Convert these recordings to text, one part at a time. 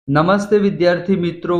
નમસ્તે વિદ્યાર્થી મિત્રો,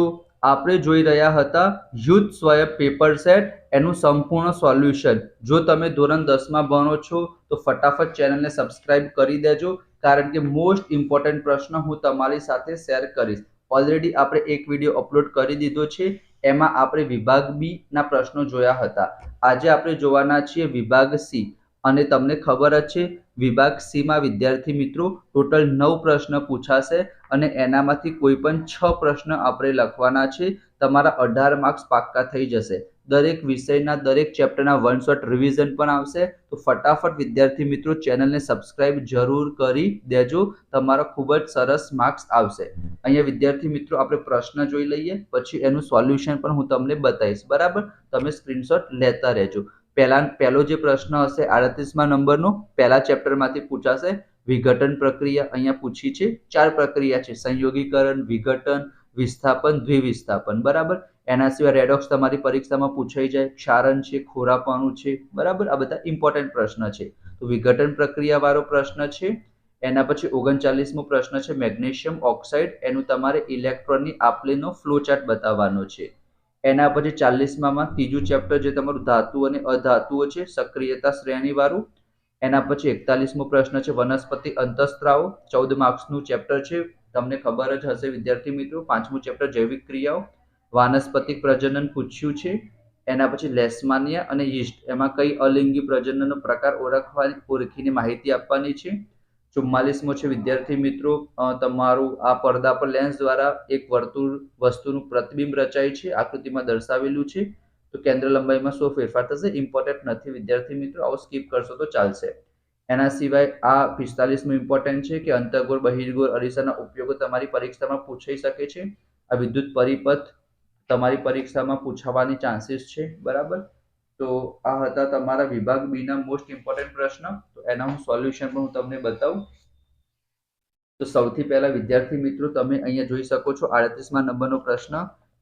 આપણે જોઈ રહ્યા હતા યુદ્ધ સ્વયં પેપર સેટ એનું સંપૂર્ણ સોલ્યુશન. જો તમે ધોરણ 10માં ભણો છો તો ફટાફટ ચેનલને સબસ્ક્રાઇબ કરી દેજો, કારણ કે મોસ્ટ ઇમ્પોર્ટન્ટ પ્રશ્ન હું તમારી સાથે શેર કરીશ. ઓલરેડી આપણે એક વિડીયો અપલોડ કરી દીધો છે, એમાં આપણે વિભાગ બી ના પ્રશ્નો જોયા હતા. આજે આપણે જોવાના છીએ વિભાગ સી. અને તમને ખબર જ છે વિભાગ સી માં વિદ્યાર્થી મિત્રો ટોટલ 9 પ્રશ્ન પૂછાશે અને એનામાંથી કોઈ પણ 6 પ્રશ્ન આપણે લખવાના છે. તમારા 18 માર્ક્સ પાક્કા થઈ જશે. દરેક વિષયના દરેક ચેપ્ટરના વન શોટ રિવિઝન પણ આવશે. તો ફટાફટ વિદ્યાર્થી મિત્રો ચેનલને સબસ્ક્રાઇબ જરૂર કરી દેજો, તમારા ખૂબ જ સરસ માર્ક્સ આવશે. અહીંયા વિદ્યાર્થી મિત્રો આપણે પ્રશ્ન જોઈ લઈએ, પછી એનું સોલ્યુશન પણ હું તમને બતાવીશ. બરાબર, તમે સ્ક્રીનશોટ લેતા રહેજો. પહેલો જે પ્રશ્ન હશે 38મા નંબરનો, પહેલા ચેપ્ટરમાંથી પૂછાશે. વિઘટન પ્રક્રિયા અહીંયા પૂછી છે. 4 પ્રક્રિયા છે: સંયોગીકરણ, વિઘટન, વિસ્થાપન, દ્વિવિસ્થાપન. બરાબર, એના સિવાય રેડોક્સ તમારી પરીક્ષામાં પૂછાઈ જાય, ક્ષારણ છે, ખોરાપણું છે. બરાબર, આ બધા ઇમ્પોર્ટન્ટ પ્રશ્ન છે. તો વિઘટન પ્રક્રિયા વાળો પ્રશ્ન છે. એના પછી 39મો પ્રશ્ન છે મેગ્નેશિયમ ઓક્સાઇડ, એનું તમારે ઇલેક્ટ્રોનની આપલેનો ફ્લો ચાર્ટ બતાવવાનો છે. એના પછી 40માં ત્રીજું ચેપ્ટર જે તમારું ધાતુ અને અધાતુઓ છે, સક્રિયતા શ્રેણી વાળું. એના પછી 41મો પ્રશ્ન છે વનસ્પતિ અંતઃસ્ત્રાવો, 14 માર્ક્સનું ચેપ્ટર છે. તમને ખબર જ હશે વિદ્યાર્થી મિત્રો. 5મું ચેપ્ટર જૈવિક ક્રિયાઓ, વાનસ્પતિક પ્રજનન પૂછ્યું છે. એના પછી લેશમાનિયા અને યીસ્ટ, એમાં કઈ અલિંગી પ્રજનનનો પ્રકાર ઓળખીને માહિતી આપવાની છે. 44મો છે વિદ્યાર્થી મિત્રો તમારું આ પડદા પર લેન્સ દ્વારા એક વર્તુળ વસ્તુનું પ્રતિબિંબ રચાય છે, આકૃતિમાં દર્શાવેલું છે. તો કેન્દ્ર લંબાઈમાં શું ફેરફાર થશે? ઇમ્પોર્ટન્ટ નથી વિદ્યાર્થી મિત્રો, આવો સ્કીપ કરશો તો ચાલશે. એના સિવાય આ 45મું ઇમ્પોર્ટન્ટ છે કે અંતર્ગોળ બહિર્ગોળ અરીસાના ઉપયોગો તમારી પરીક્ષામાં પૂછાઈ શકે છે. આ વિદ્યુત પરિપથ તમારી પરીક્ષામાં પૂછાવાની ચાન્સીસ છે. બરાબર, તો આ હતા તમારા વિભાગ બી ના મોસ્ટ ઇમ્પોર્ટન્ટ પ્રશ્ન. તો એના હું સોલ્યુશન પણ હું તમને બતાવું. તો સૌથી પહેલા વિદ્યાર્થી મિત્રો તમે અહીંયા જોઈ શકો છો 38મા નંબરનો પ્રશ્ન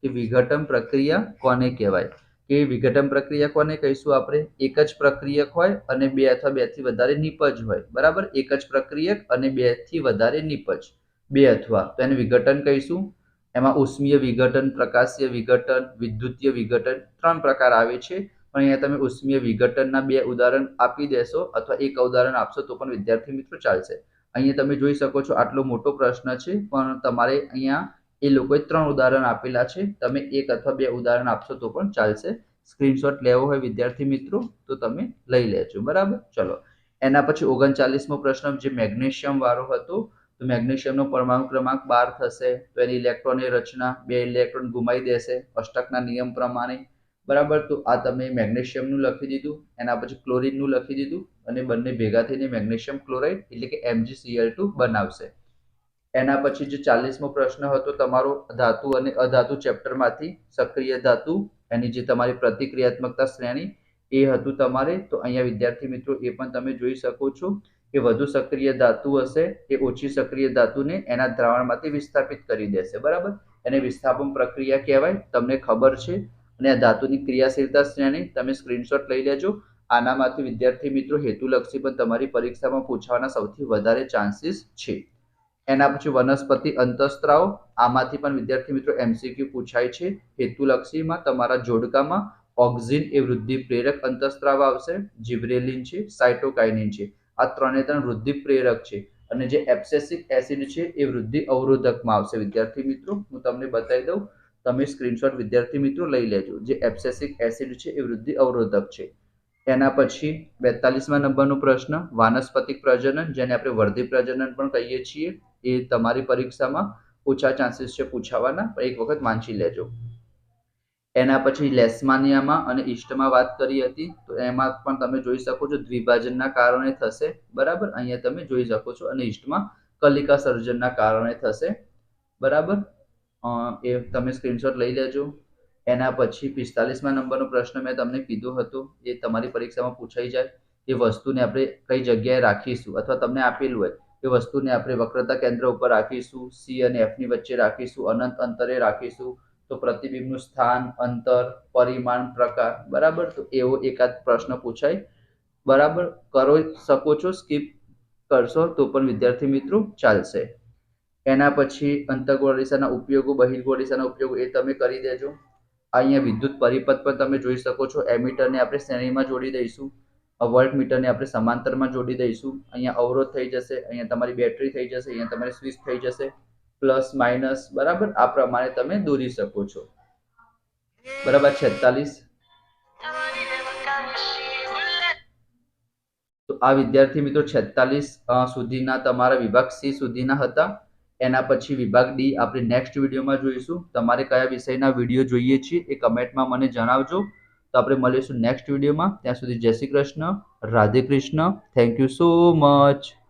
કે વિઘટન પ્રક્રિયા કોને કહેવાય? કે વિઘટન પ્રક્રિયા કોને કહીશું આપણે? એક જ પ્રક્રિયક હોય અને બે અથવા બેથી વધારે નિપજ હોય. બરાબર, એક જ પ્રક્રિયક અને બેથી વધારે નિપજ, બે અથવા, તો એને વિઘટન કહીશું. એમાં ઉષ્મીય વિઘટન, પ્રકાશીય વિઘટન, વિદ્યુતીય વિઘટન 3 પ્રકાર આવે છે. પણ અહીંયા તમે ઉષ્મીય વિઘટનના 2 ઉદાહરણ આપી દેશો અથવા એક ઉદાહરણ આપશો તો પણ વિદ્યાર્થી મિત્રો ચાલશે. અહીંયા તમે જોઈ શકો છો આટલો મોટો પ્રશ્ન છે, પણ તમારે અહીંયા એ લોકોએ 3 ઉદાહરણ આપેલા છે. તમે એક અથવા 2 ઉદાહરણ આપશો તો પણ ચાલશે. સ્ક્રીનશોટ લેવો હોય વિદ્યાર્થી મિત્રો તો તમે લઈ લેજો. બરાબર, ચલો. એના પછી 39મો પ્રશ્ન જે મેગ્નેશિયમ વાળો હતો, તો મેગ્નેશિયમનો પરમાણુ ક્રમાંક 12 થશે. તો એની ઇલેક્ટ્રોનની રચના 2 ઇલેક્ટ્રોન ગુમાવી દેશે અષ્ટકના નિયમ પ્રમાણે. બરાબર, તો આ તમે મેગ્નેશિયમનું લખી દીધું. એના પછી ક્લોરીનનું લખી દીધું અને બંને ભેગા થઈને મેગ્નેશિયમ ક્લોરાઇડ એટલે કે MgCl2 બનાવશે. એના પછી જે 40મો પ્રશ્ન હતો તમારો ધાતુ અને અધાતુ ચેપ્ટરમાંથી, સક્રિય ધાતુ એની જે તમારી પ્રતિક્રિયાત્મકતા શ્રેણી એ હતું તમારે. તો અહીંયા વિદ્યાર્થી મિત્રો એ પણ તમે જોઈ શકો છો કે વધુ સક્રિય ધાતુ હશે એ ઓછી સક્રિય ધાતુને એના દ્રાવણમાંથી વિસ્થાપિત કરી દેશે. બરાબર, એને વિસ્થાપન પ્રક્રિયા કહેવાય, તમને ખબર છે. અને આ ધાતુની ક્રિયાશીલતા શ્રેણી તમે સ્ક્રીનશોટ લઈ લેજો. આનામાંથી વિદ્યાર્થી મિત્રો હેતુલક્ષી પણ તમારી પરીક્ષામાં પૂછવાના સૌથી વધારે ચાન્સીસ છે. એના પછી વનસ્પતિ અંતઃસ્ત્રાવ, આમાંથી પણ વિદ્યાર્થી મિત્રો MCQ પૂછાય છે. હેતુલક્ષીમાં તમારા જોડકામાં ઓક્સિન એ વૃદ્ધિ પ્રેરક અંતઃસ્ત્રાવ આવશે, જિબ્રેલિન છે, સાયટોકાઇનિન છે. આ 3 વૃદ્ધિ પ્રેરક છે. અને જે એબ્સેસિક એસિડ છે એ વૃદ્ધિ અવરોધકમાં આવશે. વિદ્યાર્થી મિત્રો હું તમને બતાવી દઉં, તમે સ્ક્રીનશોટ વિદ્યાર્થી મિત્રો લઈ લેજો. જે એબ્સેસિક એસિડ છે એ વૃદ્ધિ અવરોધક છે. એના પછી 42મા નંબરનો પ્રશ્ન વાનસ્પતિક પ્રજનન, જેને આપણે વર્ધી પ્રજનન પણ કહીએ છીએ, એ તમારી પરીક્ષામાં ઓછા ચાન્સીસ છે પૂછાવાના, પણ એક વખત વાંચી લેજો. એના પછી લેશમાનિયામાં અને ઈસ્ટમાં વાત કરી હતી, તો એમાં પણ તમે જોઈ શકો છો દ્વિભાજનના કારણે થશે. બરાબર, અહીંયા તમે જોઈ શકો છો. અને ઈસ્ટમાં કલિકા સર્જનના કારણે થશે. બરાબર, એ તમે સ્ક્રીનશોટ લઈ લેજો. એના પછી 45મા નંબરનો પ્રશ્ન મેં તમને કીધું હતું, એ તમારી પરીક્ષામાં પૂછાઈ જાય. એ વસ્તુને આપણે કઈ જગ્યાએ રાખીશું, અથવા તમને આપેલું હોય એ વસ્તુને આપણે વક્રતા કેન્દ્ર ઉપર રાખીશું, C અને F ની વચ્ચે રાખીશું, અનંત અંતરે રાખીશું. તો પ્રતિબિંબનું સ્થાન, અંતર, પરિમાણ, પ્રકાર. બરાબર, તો એવો એકાદ પ્રશ્ન પૂછાય. બરાબર, કરો શકો છો, સ્કીપ કરશો તો પણ વિદ્યાર્થી મિત્રો ચાલશે. એના પછી અંતર્ગોળ અરીસાના ઉપયોગો, બહિર્ગોળ અરીસાના ઉપયોગો એ તમે કરી દેજો. અહીંયા વિદ્યુત પરિપથ પર તમે જોઈ શકો છો. એમીટરને આપણે શ્રેણીમાં જોડી દઈશું, વોલ્ટ મીટરને આપણે સમાંતરમાં જોડી દઈશું. અહીંયા અવરોધ થઈ જશે, અહીંયા તમારી બેટરી થઈ જશે, અહીંયા તમારી સ્વિચ થઈ જશે, પ્લસ માઇનસ. બરાબર, આ પ્રમાણે તમે દોરી શકો છો. બરાબર. 46. તો આ વિદ્યાર્થી મિત્રો 46 સુધીના તમારા વિભાગ સી સુધીના હતા. એના પછી વિભાગ ડી આપણે નેક્સ્ટ વિડીયોમાં જોઈશું. તમારે કયા વિષયના વિડીયો જોઈએ છે એ કમેન્ટમાં મને જણાવજો. તો આપણે મળીશું નેક્સ્ટ વિડીયોમાં. ત્યાં સુધી જય Shri Krishna, Radhe Krishna. Thank you so much.